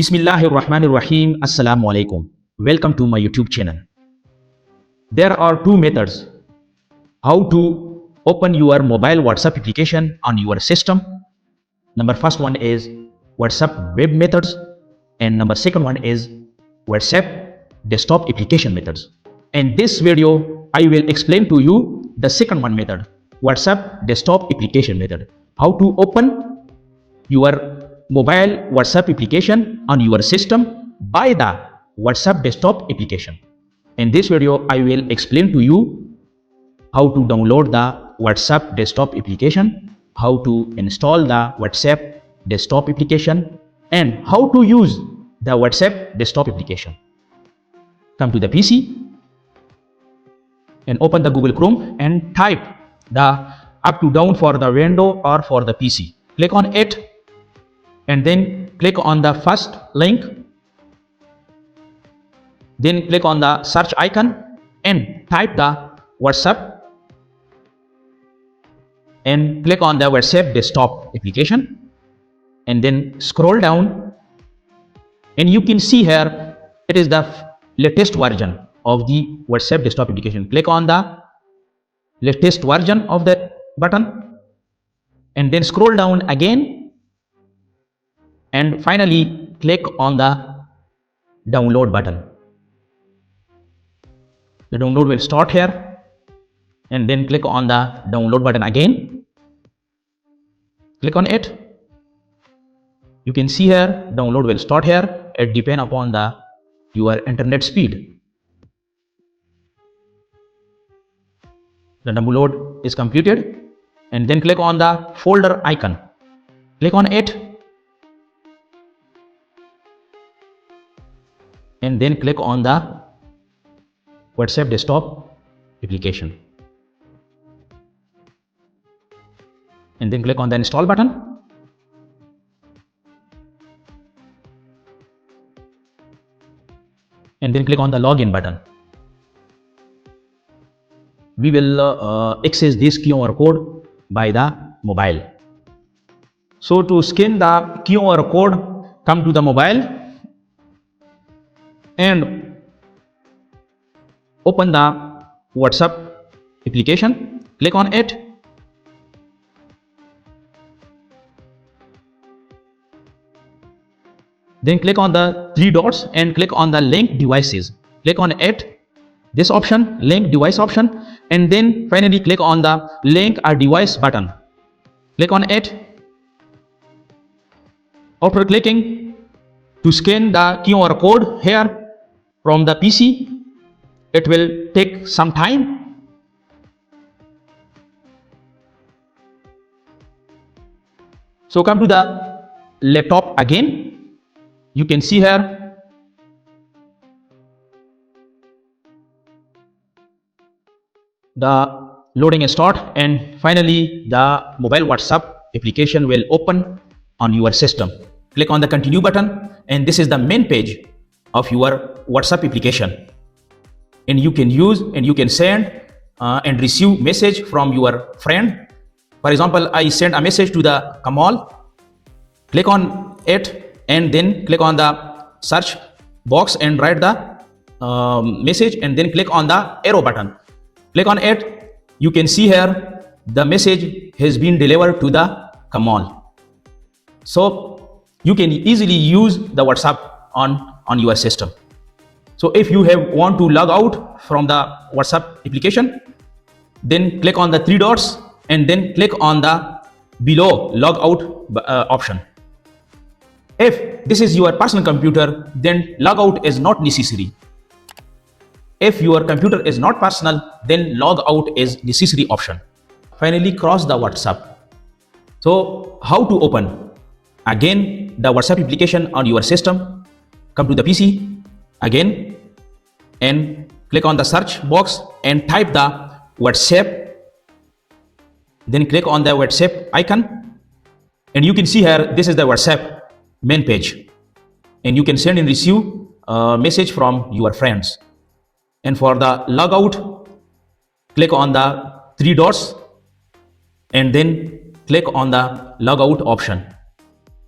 Bismillahirrahmanirrahim. Assalamu alaikum. Welcome to my YouTube channel. There are two methods how to open your mobile WhatsApp application on your system. Number first one is WhatsApp web methods, and number second one is WhatsApp desktop application methods. In this video, I will explain to you the second one method, WhatsApp desktop application method. How to open your mobile WhatsApp application on your system by the WhatsApp desktop application. In this video, I will explain to you how to download the WhatsApp desktop application, how to install the WhatsApp desktop application, and how to use the WhatsApp desktop application. Come to the PC and open the Google Chrome and type the up to down for the window or for the PC. Click on it and then click on the first link, then click on the search icon and type the WhatsApp and click on the WhatsApp desktop application, and then scroll down and you can see here it is the latest version of the WhatsApp desktop application. Click on the latest version of that button and then scroll down again and finally click on the download button. The download will start here and then click on the download button again. Click on it. You can see here download will start here. It depends upon your internet speed. The download is completed and then click on the folder icon. Click on it and then click on the WhatsApp desktop application and then click on the install button and then click on the login button. We will access this QR code by the mobile. So to scan the QR code, come to the mobile and open the WhatsApp application. Click on it then click on the three dots and click on the link devices. Click on it, this option, link device option, and then finally click on the link a device button. Click on it. After clicking to scan the QR code here from the PC, it will take some time. So come to the laptop again. You can see here the loading start and finally the mobile WhatsApp application will open on your system. Click on the continue button and this is the main page of your WhatsApp application, and you can use and you can send and receive message from your friend. For example, I send a message to the Kamal. Click on it and then click on the search box and write the message and then click on the arrow button. Click on it. You can see here the message has been delivered to the Kamal. So you can easily use the WhatsApp on your system. So if you want to log out from the WhatsApp application, then click on the three dots and then click on the below log out option. If this is your personal computer, then logout is not necessary. If your computer is not personal, then log out is necessary option. Finally, cross the WhatsApp. So how to open? Again, the WhatsApp application on your system. Come to the PC again and click on the search box and type the WhatsApp. Then click on the WhatsApp icon and you can see here this is the WhatsApp main page, and you can send and receive a message from your friends. And for the logout, click on the three dots and then click on the logout option.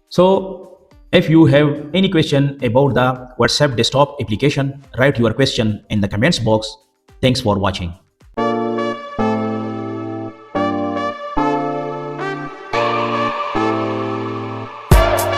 So if you have any question about the WhatsApp desktop application, write your question in the comments box. Thanks for watching.